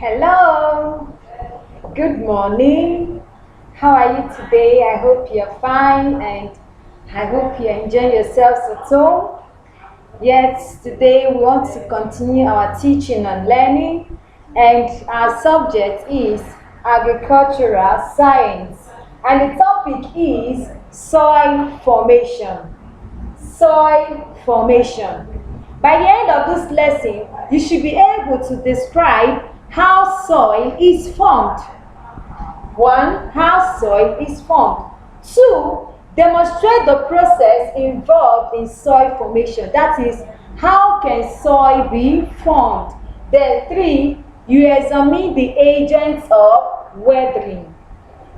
Hello, good morning. How are you today? I hope you're fine and I hope you're enjoying yourselves at home. Yes, today we want to continue our teaching and learning, and our subject is agricultural science, and the topic is soil formation. Soil formation. By the end of this lesson, you should be able to describe how soil is formed. 1. How soil is formed. 2. Demonstrate the process involved in soil formation. That is, how can soil be formed? Then 3. You examine the agents of weathering.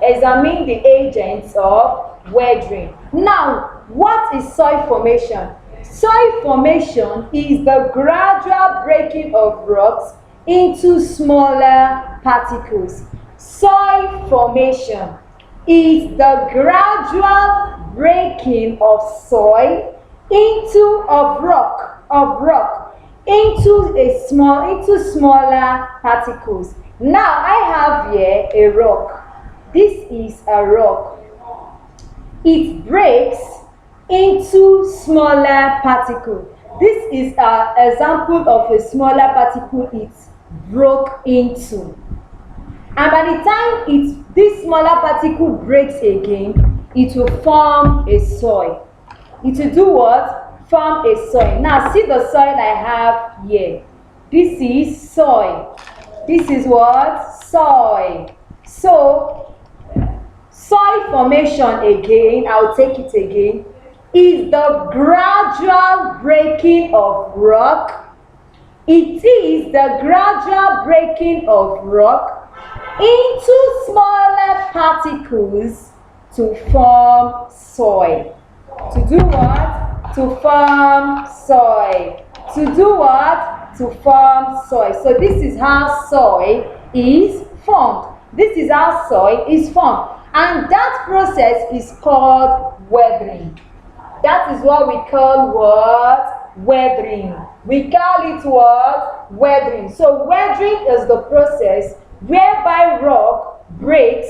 Examine the agents of weathering. Now, what is soil formation? Soil formation is the gradual breaking of rocks into smaller particles. Soil formation is the gradual breaking of soil rock into smaller particles. Now I have here a rock. This is a rock. It breaks into smaller particle. This is an example of a smaller particle it broke into. And by the time this smaller particle breaks again, it will form a soil. It will do what? Form a soil. Now see the soil I have here. This is soil. This is what? Soil. So, soil formation again, I'll take it again, is the gradual breaking of rock. It is the gradual breaking of rock into smaller particles to form soil. To do what? To form soil. To do what? To form soil. So this is how soil is formed. This is how soil is formed. And that process is called weathering. That is what we call what? Weathering. We call it what? Weathering. So weathering is the process whereby rock breaks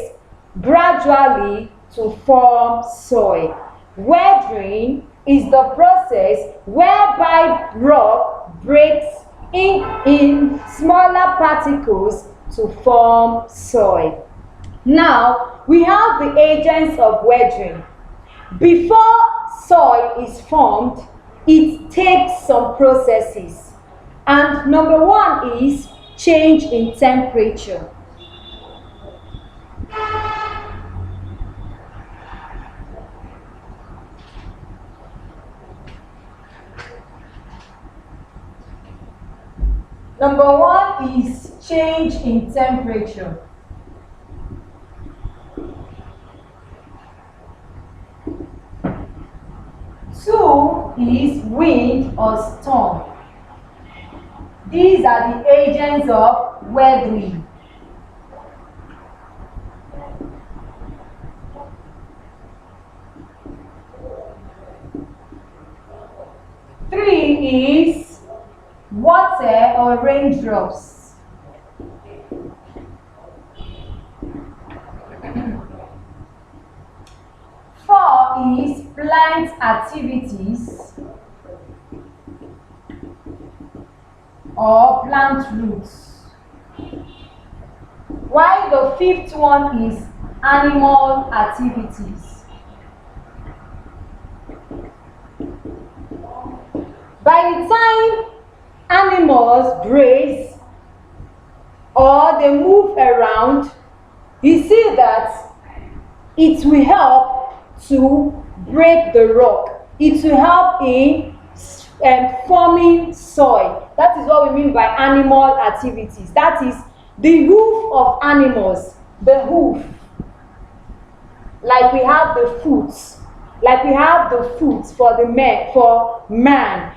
gradually to form soil. Weathering is the process whereby rock breaks in smaller particles to form soil. Now, we have the agents of weathering. Before soil is formed, it takes some processes. And number 1 is change in temperature. Number 1 is change in temperature. Two is wind or storm. These are the agents of weathering. Three is water or raindrops. Four is plant activities or plant roots. While the 5th one is animal activities. By the time animals graze or they move around, you see that it will help to break the rock. It will help in forming soil. That is what we mean by animal activities. That is the hoof of animals. The hoof. Like we have the foot. Like we have the foot for man.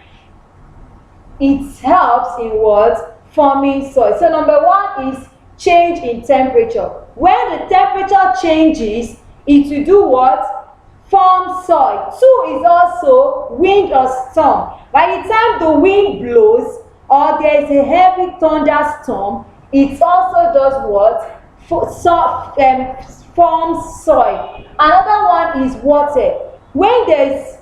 It helps in what? Forming soil. So number 1 is change in temperature. When the temperature changes, it will do what? Form soil. 2 is also wind or storm. By the time the wind blows or there is a heavy thunderstorm, It also does what? Forms soil. Another one is water. When there's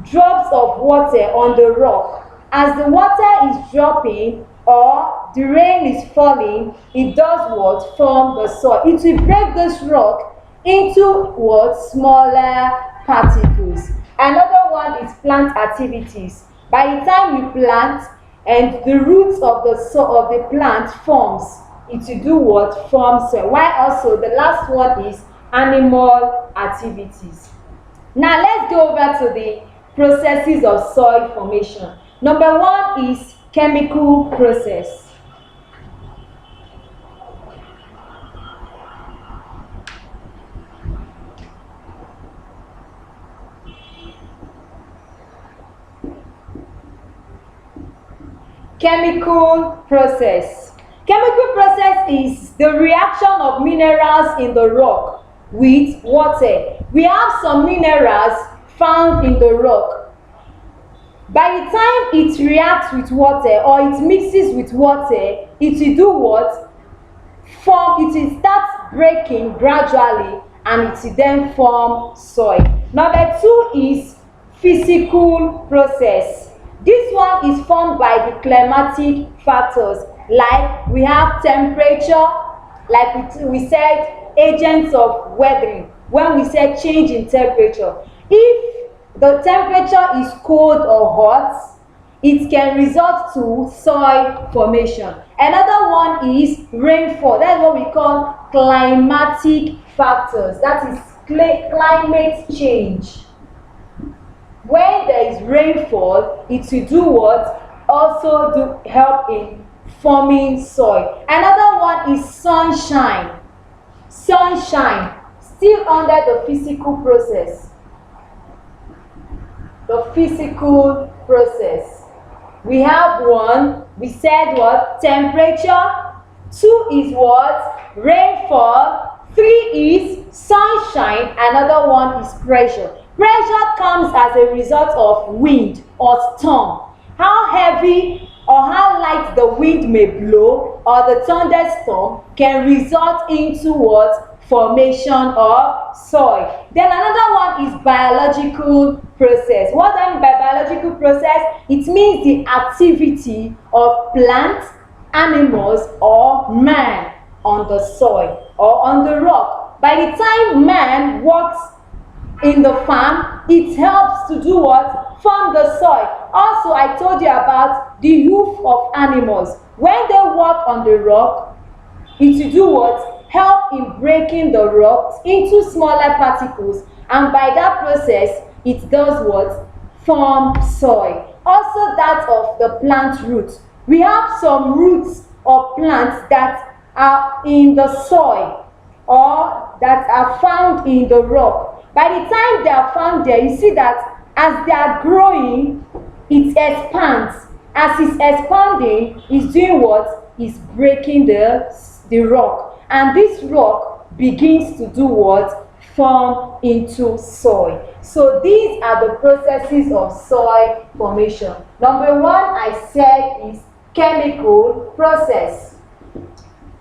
drops of water on the rock, as the water is dropping or the rain is falling, it does what? Form the soil. It will break this rock into what? Smaller particles. Another one is plant activities. By the time you plant and the roots of the soil of the plant forms, it will do what? Form soil. While also the last one is animal activities. Now let's go over to the processes of soil formation. Number one is chemical process. Chemical process. Chemical process is the reaction of minerals in the rock with water. We have some minerals found in the rock. By the time it reacts with water or it mixes with water, it will do what? Form, it will start breaking gradually and it will then form soil. Number two is physical process. This one is formed by the climatic factors, like we have temperature, like we said, agents of weathering. When we said change in temperature, if the temperature is cold or hot, it can result to soil formation. Another one is rainfall. That's what we call climatic factors. That is climate change. When there is rainfall, it will do what? Also do help in forming soil. Another one is sunshine. Sunshine, still under the physical process. The physical process. We have one, we said what? Temperature. Two is what? Rainfall. Three is sunshine. Another one is pressure. Pressure comes as a result of wind or storm. How heavy or how light the wind may blow or the thunderstorm can result into what? Formation of soil. Then another one is biological process. What do I mean by biological process? It means the activity of plants, animals, or man on the soil or on the rock. By the time man works in the farm, it helps to do what? Form the soil. Also, I told you about the hoof of animals. When they walk on the rock, it will do what? Help in breaking the rocks into smaller particles, and by that process, it does what? Form soil. Also that of the plant roots. We have some roots of plants that are in the soil or that are found in the rock. By the time they are found there, you see that as they are growing, it expands. As it's expanding, it's doing what? It's breaking the rock. And this rock begins to do what? Form into soil. So these are the processes of soil formation. Number one, I said, is chemical process.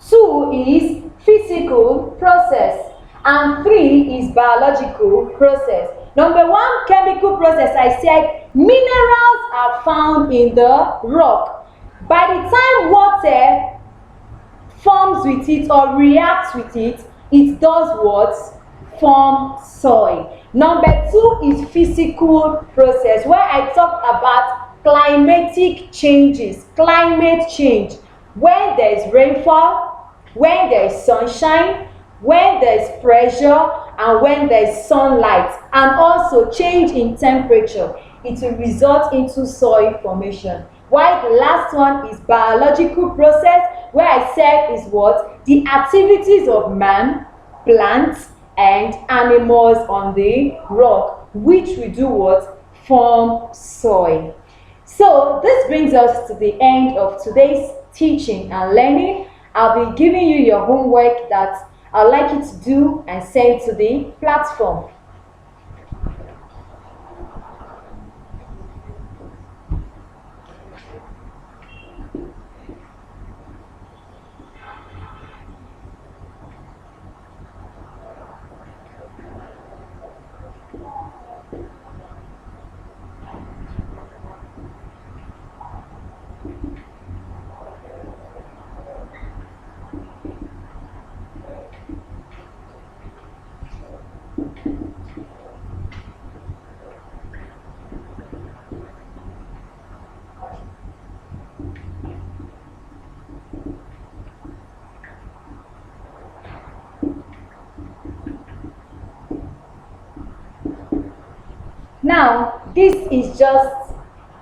Two is physical process. And three is biological process. Number one, chemical process, I said minerals are found in the rock. By the time water forms with it or reacts with it, it does what? Form soil. Number two is physical process, where I talk about climatic changes, climate change. When there is rainfall, when there is sunshine, when there is pressure, and when there is sunlight, and also change in temperature, it will result into soil formation. While the last one is biological process, where I said is what? The activities of man, plants, and animals on the rock, which will do what? Form soil. So this brings us to the end of today's teaching and learning. I'll be giving you your homework that I'd like you to do and send to the platform. Now, it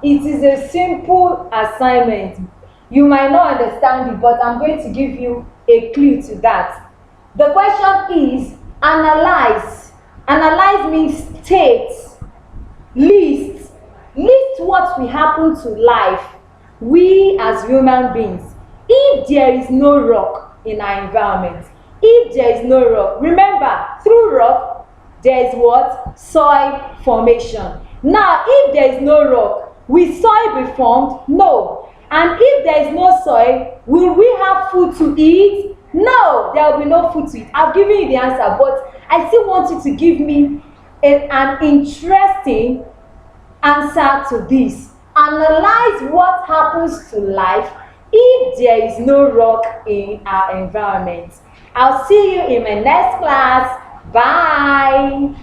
is a simple assignment. You might not understand it, but I'm going to give you a clue to that. The question is analyze. Analyze means state, list. List what will happen to life, we as human beings, if there is no rock in our environment. If there is no rock, remember, through rock, there is what? Soil formation. Now, if there is no rock, will soil be formed? No. And if there is no soil, will we have food to eat? No, there will be no food to eat. I've given you the answer, but I still want you to give me an interesting answer to this. Analyze what happens to life if there is no rock in our environment. I'll see you in my next class. Bye.